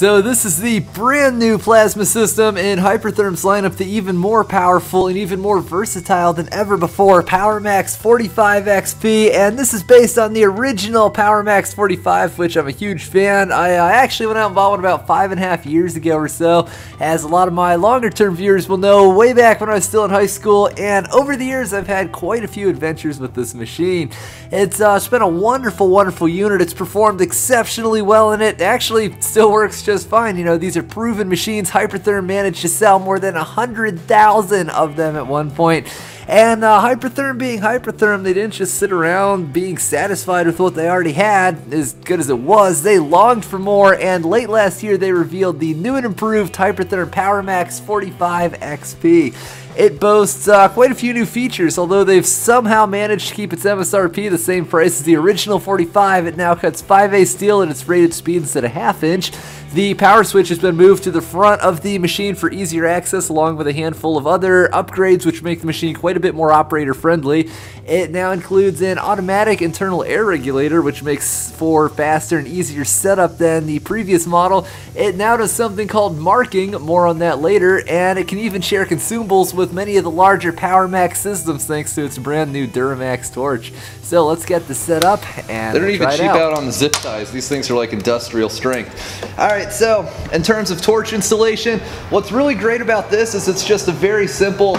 So this is the brand new plasma system in Hypertherm's lineup, the even more powerful and even more versatile than ever before Powermax 45 XP, and this is based on the original Powermax 45, which I'm a huge fan. I actually went out and bought one about 5.5 years ago or so, as a lot of my longer term viewers will know, way back when I was still in high school, and over the years I've had quite a few adventures with this machine. It's been a wonderful unit. It's performed exceptionally well in it. Actually still works just fine. You know, these are proven machines. Hypertherm managed to sell more than 100,000 of them at one point. And Hypertherm being Hypertherm, they didn't just sit around being satisfied with what they already had, as good as it was. They longed for more, and late last year they revealed the new and improved Hypertherm Powermax 45 XP. It boasts quite a few new features. Although they've somehow managed to keep its MSRP the same price as the original 45, it now cuts 5A steel at its rated speed instead of half-inch. The power switch has been moved to the front of the machine for easier access, along with a handful of other upgrades which make the machine quite a bit more operator friendly. It now includes an automatic internal air regulator, which makes for faster and easier setup than the previous model. It now does something called marking, more on that later, and it can even share consumables with many of the larger Powermax systems thanks to its brand new Duramax torch. So let's get this set up and they don't even try it cheap out. out on the zip ties. These things are like industrial strength. Alright, so in terms of torch installation, what's really great about this is it's just a very simple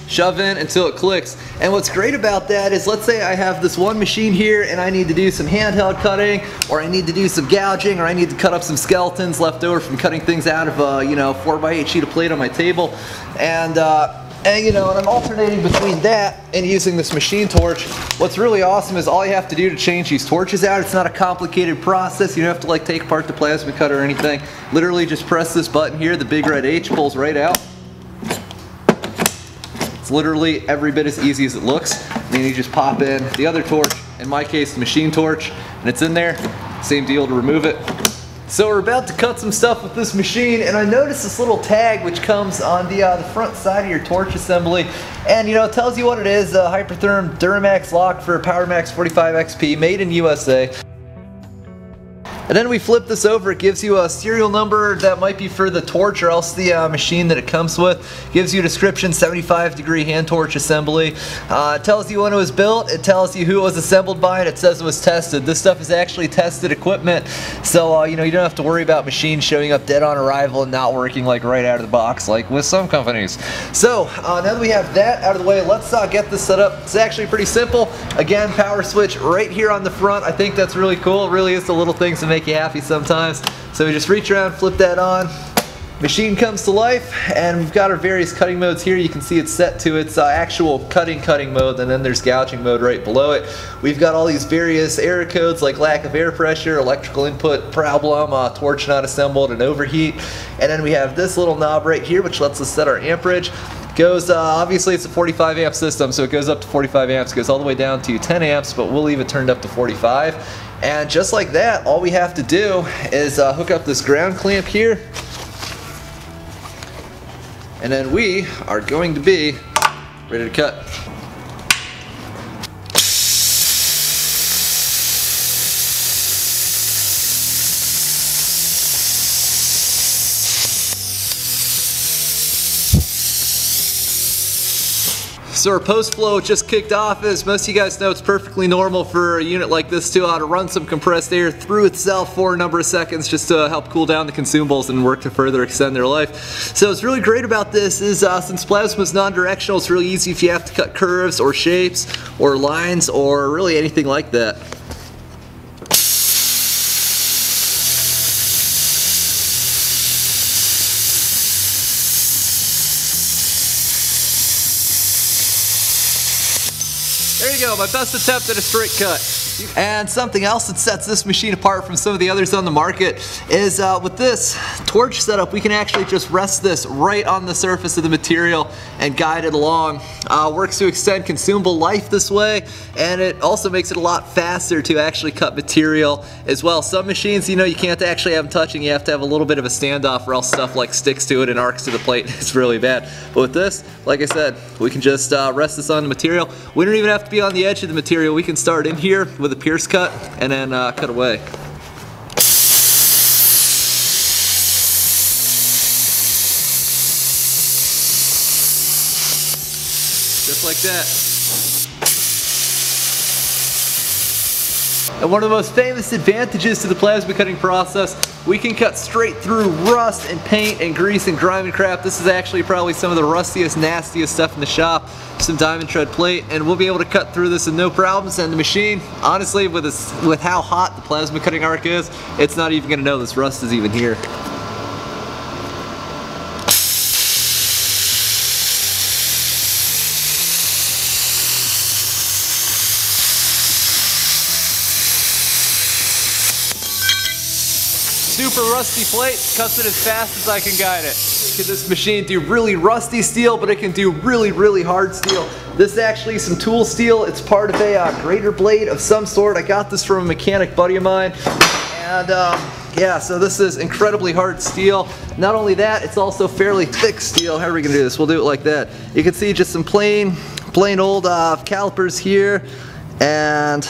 shove in until it clicks. And what's great about that is, let's say I have this one machine here and I need to do some handheld cutting, or I need to do some gouging, or I need to cut up some skeletons left over from cutting things out of a 4x8 sheet of plate on my table. And I'm alternating between that and using this machine torch. What's really awesome is all you have to do to change these torches out, it's not a complicated process. You don't have to like take apart the plasma cutter or anything. Literally just press this button here, the big red H pulls right out. It's literally every bit as easy as it looks. And then you just pop in the other torch, in my case the machine torch, and it's in there. Same deal to remove it. So we're about to cut some stuff with this machine, and I noticed this little tag which comes on the front side of your torch assembly, and it tells you what it is: Hypertherm Duramax lock for Powermax 45 XP, made in USA. And then we flip this over, it gives you a serial number that might be for the torch or else the machine that it comes with. Gives you a description, 75-degree hand torch assembly. It tells you when it was built, it tells you who it was assembled by, and it says it was tested. This stuff is actually tested equipment, so you don't have to worry about machines showing up dead on arrival and not working like right out of the box like with some companies. So now that we have that out of the way, let's get this set up. It's actually pretty simple. Again, power switch right here on the front. I think that's really cool. It really is the little things that make you happy sometimes. So we just reach around, flip that on, machine comes to life, and we've got our various cutting modes here. You can see it's set to its actual cutting mode, and then there's gouging mode right below it. We've got all these various error codes like lack of air pressure, electrical input problem, torch not assembled, and overheat. And then we have this little knob right here which lets us set our amperage. Goes, obviously it's a 45 amp system, so it goes up to 45 amps, goes all the way down to 10 amps, but we'll leave it turned up to 45. And just like that, all we have to do is hook up this ground clamp here, and then we are going to be ready to cut. So our post flow just kicked off. As most of you guys know, it's perfectly normal for a unit like this to run some compressed air through itself for a number of seconds just to help cool down the consumables and work to further extend their life. So what's really great about this is since plasma is non-directional, it's really easy if you have to cut curves or shapes or lines or really anything like that. There you go, my best attempt at a straight cut. And something else that sets this machine apart from some of the others on the market is with this torch setup, we can actually just rest this right on the surface of the material and guide it along. Works to extend consumable life this way, and it also makes it a lot faster to actually cut material as well. Some machines, you can't actually have them touching, you have to have a little bit of a standoff or else stuff like sticks to it and arcs to the plate. It's really bad. But with this, like I said, we can just rest this on the material. We don't even have to be on the edge of the material. We can start in here with a pierce cut and then cut away. like that. And one of the most famous advantages to the plasma cutting process, we can cut straight through rust and paint and grease and grime and crap. This is actually probably some of the rustiest, nastiest stuff in the shop. Some diamond tread plate, and we'll be able to cut through this with no problems. And the machine, honestly, with how hot the plasma cutting arc is, it's not even going to know this rust is even here. Super rusty plate, cuts it as fast as I can guide it. Can this machine do really rusty steel, but it can do really, really hard steel. This is actually some tool steel. It's part of a grater blade of some sort. I got this from a mechanic buddy of mine. And yeah, so this is incredibly hard steel. Not only that, it's also fairly thick steel. How are we gonna do this? We'll do it like that. You can see just some plain old calipers here, and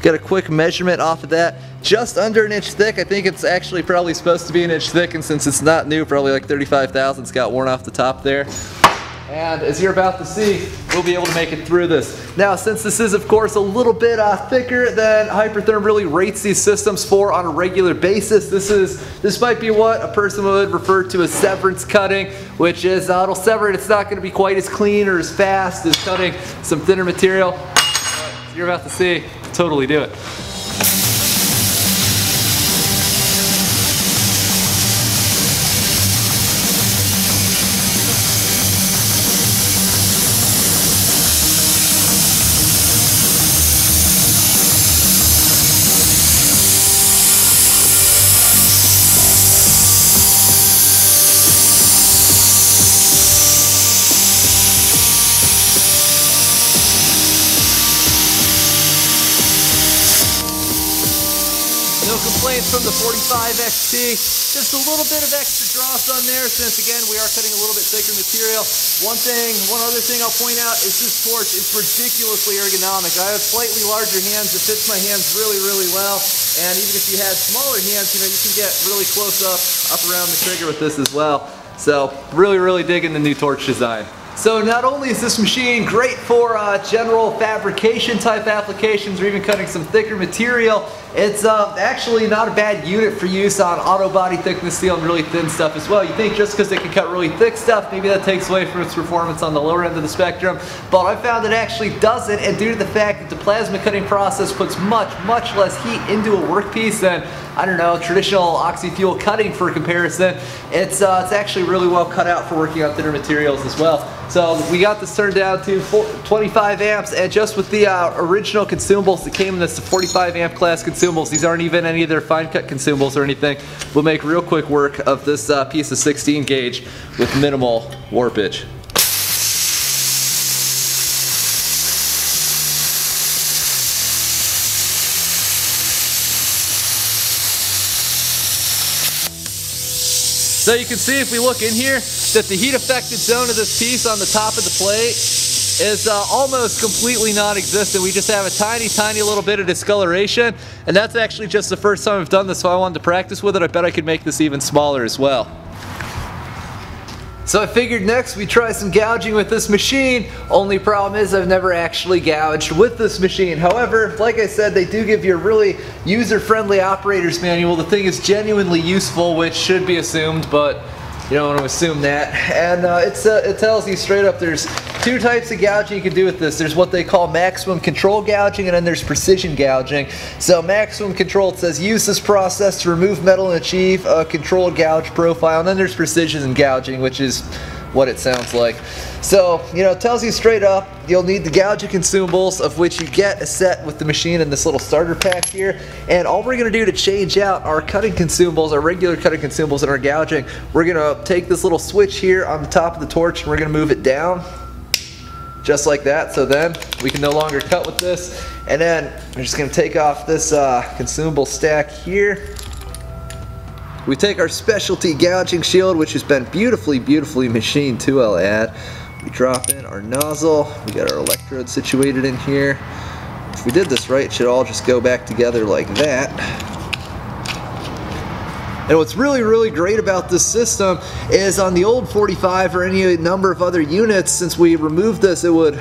get a quick measurement off of that. Just under an inch thick. I think it's actually probably supposed to be an inch thick, and since it's not new, probably like 35 thousandths got worn off the top there. And as you're about to see, we'll be able to make it through this. Now, since this is of course a little bit thicker than Hypertherm really rates these systems for on a regular basis, this might be what a person would refer to as severance cutting, which is it'll sever it. It's not going to be quite as clean or as fast as cutting some thinner material. But as you're about to see, totally do it. No complaints from the 45 XP. Just a little bit of extra dross on there since, again, we are cutting a little bit thicker material. One other thing I'll point out is this torch is ridiculously ergonomic. I have slightly larger hands. It fits my hands really, really well. And even if you had smaller hands, you know, you can get really close up around the trigger with this as well. So really, really digging the new torch design. So not only is this machine great for general fabrication type applications or even cutting some thicker material, it's actually not a bad unit for use on auto body thickness steel and really thin stuff as well. You think just because it can cut really thick stuff, maybe that takes away from its performance on the lower end of the spectrum, but I found it actually doesn't, and due to the fact that the plasma cutting process puts much less heat into a workpiece than, I don't know, traditional oxy-fuel cutting for comparison, it's actually really well cut out for working on thinner materials as well. So we got this turned down to 25 amps, and just with the original consumables that came in this, the 45 amp class consumables, these aren't even any of their fine cut consumables or anything, we'll make real quick work of this piece of 16 gauge with minimal warpage. So you can see if we look in here that the heat affected zone of this piece on the top of the plate is almost completely non-existent. We just have a tiny little bit of discoloration, and that's actually just the first time I've done this, so I wanted to practice with it. I bet I could make this even smaller as well. So I figured next we try some gouging with this machine. Only problem is I've never actually gouged with this machine. However, like I said, they do give you a really user-friendly operator's manual. The thing is genuinely useful, which should be assumed, but you don't want to assume that. And it tells you straight up there's two types of gouging you can do with this. There's what they call maximum control gouging, and then there's precision gouging. So maximum control, it says use this process to remove metal and achieve a controlled gouge profile. And then there's precision gouging, which is what it sounds like. So, you know, it tells you straight up you'll need the gouging consumables, of which you get a set with the machine in this little starter pack here. And all we're going to do to change out our cutting consumables, our regular cutting consumables and our gouging, we're going to take this little switch here on the top of the torch and we're going to move it down just like that. So then we can no longer cut with this. And then we're just going to take off this consumable stack here. We take our specialty gouging shield, which has been beautifully machined too, I'll add. We drop in our nozzle. We got our electrode situated in here. If we did this right, it should all just go back together like that. And what's really great about this system is on the old 45 or any number of other units, since we removed this, it would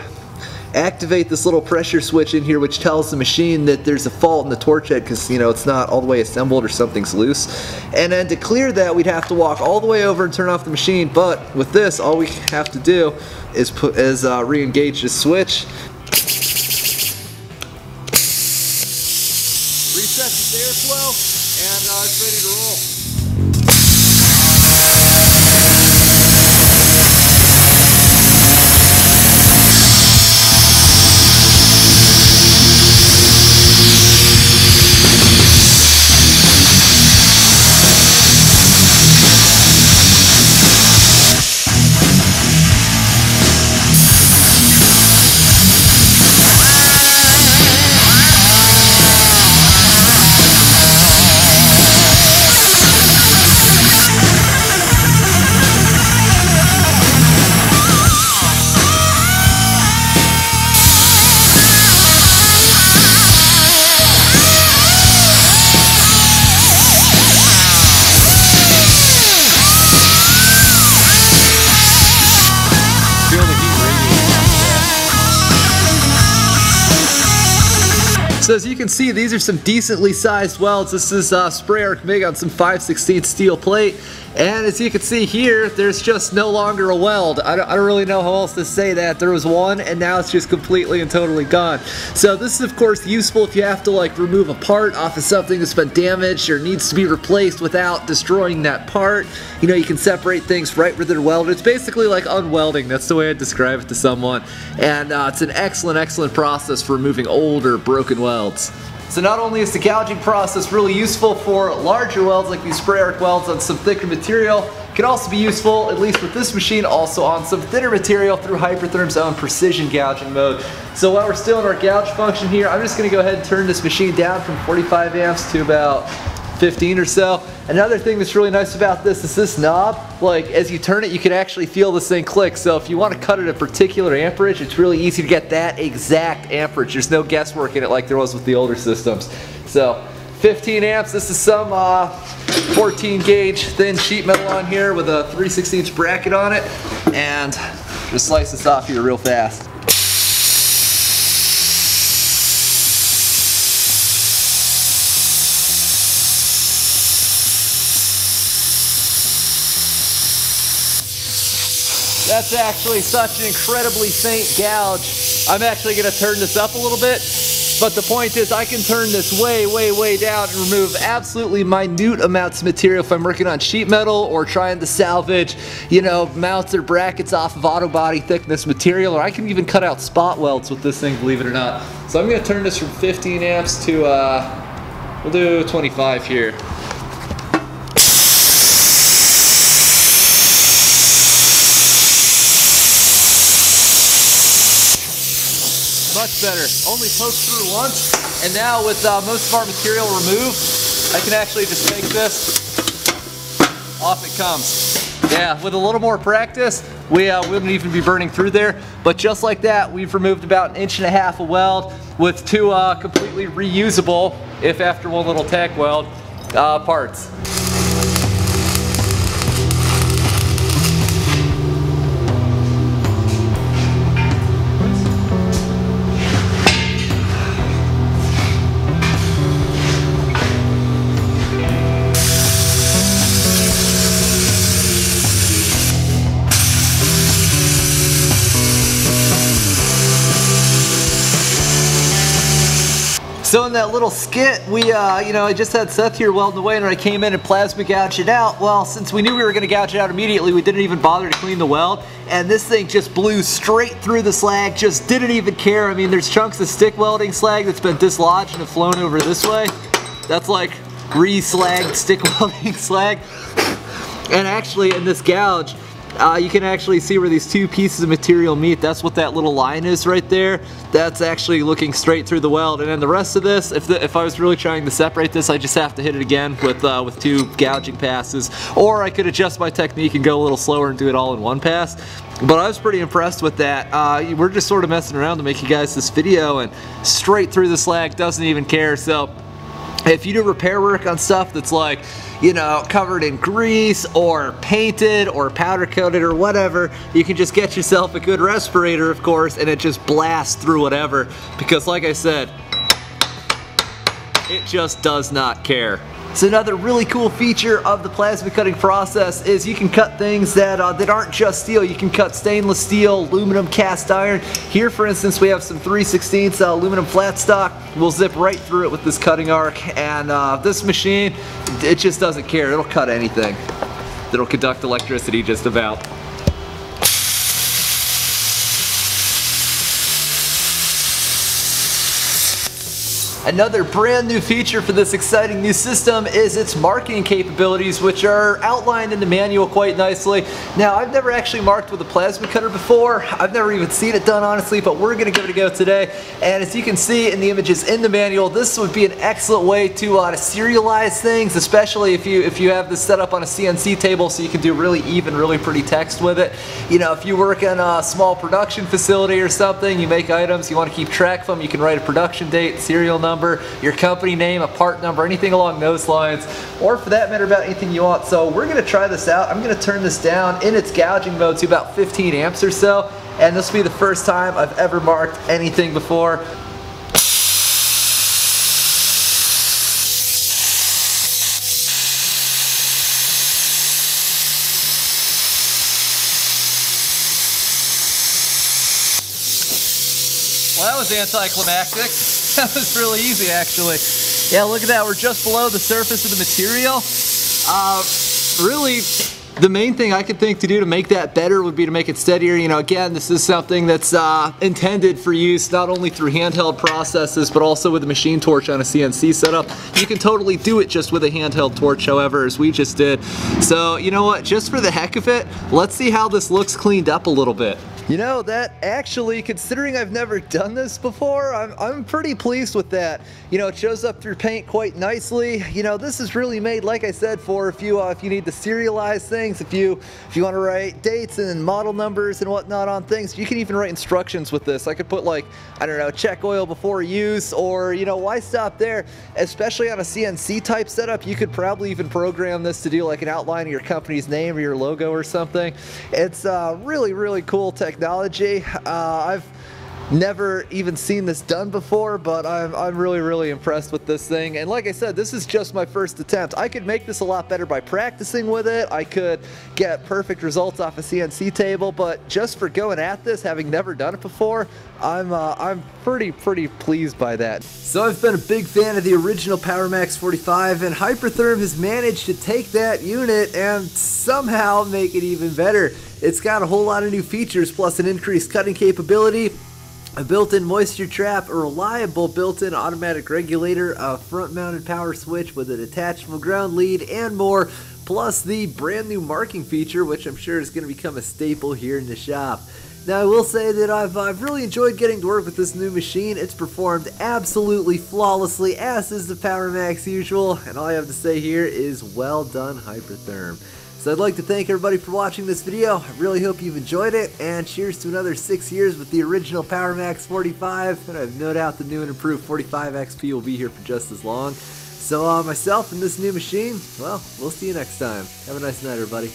activate this little pressure switch in here which tells the machine that there's a fault in the torch head because, you know, it's not all the way assembled or something's loose. And then to clear that, we'd have to walk all the way over and turn off the machine. But with this, all we have to do is re-engage the switch, reset the airflow, and it's ready to roll. So as you can see, these are some decently sized welds. This is spray arc MIG on some 5/16 steel plate. And as you can see here, there's just no longer a weld. I don't really know how else to say that. There was one and now it's just completely and totally gone. So this is of course useful if you have to like remove a part off of something that's been damaged or needs to be replaced without destroying that part. You know, you can separate things right where they're welded. It's basically like unwelding. That's the way I'd describe it to someone. And it's an excellent process for removing old or broken welds. So not only is the gouging process really useful for larger welds like these spray arc welds on some thicker material, it can also be useful, at least with this machine, also on some thinner material through Hypertherm's own precision gouging mode. So while we're still in our gouge function here, I'm just going to go ahead and turn this machine down from 45 amps to about 15 or so. Another thing that's really nice about this is this knob, like as you turn it you can actually feel this thing click. So if you want to cut it a particular amperage, it's really easy to get that exact amperage. There's no guesswork in it like there was with the older systems. So 15 amps, this is some 14 gauge thin sheet metal on here with a 3/16 bracket on it, and just slice this off here real fast. That's actually such an incredibly faint gouge. I'm actually going to turn this up a little bit, but the point is I can turn this way down and remove absolutely minute amounts of material if I'm working on sheet metal or trying to salvage, you know, mounts or brackets off of auto body thickness material, or I can even cut out spot welds with this thing, believe it or not. So I'm going to turn this from 15 amps to, we'll do 25 here. Much better. Only poked through once, and now with most of our material removed, I can actually just take this, off it comes. Yeah, with a little more practice, we wouldn't even be burning through there, but just like that, we've removed about 1.5 inches of weld with two completely reusable, if after one little tack weld, parts. So in that little skit, we, you know, I just had Seth here welding away, and when I came in and plasma gouged it out, well, since we knew we were going to gouge it out immediately, we didn't even bother to clean the weld, and this thing just blew straight through the slag, just didn't even care. I mean, there's chunks of stick welding slag that's been dislodged and have flown over this way. That's like re-slagged stick welding slag. And actually, in this gouge, you can actually see where these two pieces of material meet. That's what that little line is right there. That's actually looking straight through the weld. And then the rest of this, if I was really trying to separate this, I just have to hit it again with two gouging passes. Or I could adjust my technique and go a little slower and do it all in one pass. But I was pretty impressed with that. We're just sort of messing around to make you guys this video, and straight through the slag, doesn't even care. So If you do repair work on stuff that's like, you know, covered in grease or painted or powder coated or whatever, you can just get yourself a good respirator, of course, and it just blasts through whatever, because like I said, it just does not care. So another really cool feature of the plasma cutting process is you can cut things that aren't just steel. You can cut stainless steel, aluminum, cast iron. Here, for instance, we have some 3/16 aluminum flat stock. We'll zip right through it with this cutting arc, and this machine, it just doesn't care. It'll cut anything. It'll conduct electricity just about. Another brand new feature for this exciting new system is its marking capabilities, which are outlined in the manual quite nicely. Now, I've never actually marked with a plasma cutter before. I've never even seen it done, honestly, but we're going to give it a go today. And as you can see in the images in the manual, this would be an excellent way to serialize things, especially if you have this set up on a CNC table, so you can do really even, really pretty text with it. You know, if you work in a small production facility or something, you make items, you want to keep track of them, you can write a production date, serial number, your company name, a part number, anything along those lines, or for that matter about anything you want. So we're going to try this out. I'm going to turn this down in its gouging mode to about 15 amps or so, and this will be the first time I've ever marked anything before. Well, that was anticlimactic. That was really easy, actually. Yeah, look at that. We're just below the surface of the material. Really, the main thing I could think to do to make that better would be to make it steadier. You know, again, this is something that's intended for use not only through handheld processes, but also with a machine torch on a CNC setup. You can totally do it just with a handheld torch, however, as we just did. So, you know what? Just for the heck of it, let's see how this looks cleaned up a little bit. You know, that actually, considering I've never done this before, I'm pretty pleased with that. You know, it shows up through paint quite nicely. You know, this is really made, like I said, for if you need to serialize things, if you want to write dates and model numbers and whatnot on things. You can even write instructions with this. I could put, like, I don't know, check oil before use, or, you know, why stop there? Especially on a CNC type setup, you could probably even program this to do like an outline of your company's name or your logo or something. It's really, really cool technology. I've never even seen this done before, but I'm really, really impressed with this thing. And like I said, this is just my first attempt. I could make this a lot better by practicing with it. I could get perfect results off a CNC table, but just for going at this, having never done it before, I'm pretty pleased by that. So I've been a big fan of the original Powermax 45, and Hypertherm has managed to take that unit and somehow make it even better. It's got a whole lot of new features, plus an increased cutting capability, a built-in moisture trap, a reliable built-in automatic regulator, a front-mounted power switch with a detachable ground lead, and more, plus the brand new marking feature, which I'm sure is going to become a staple here in the shop. Now, I will say that I've really enjoyed getting to work with this new machine. It's performed absolutely flawlessly, as is the Powermax usual, and all I have to say here is well done, Hypertherm. So I'd like to thank everybody for watching this video. I really hope you've enjoyed it, and cheers to another 6 years with the original Powermax 45, and I have no doubt the new and improved 45 XP will be here for just as long. So myself and this new machine, well, we'll see you next time. Have a nice night, everybody.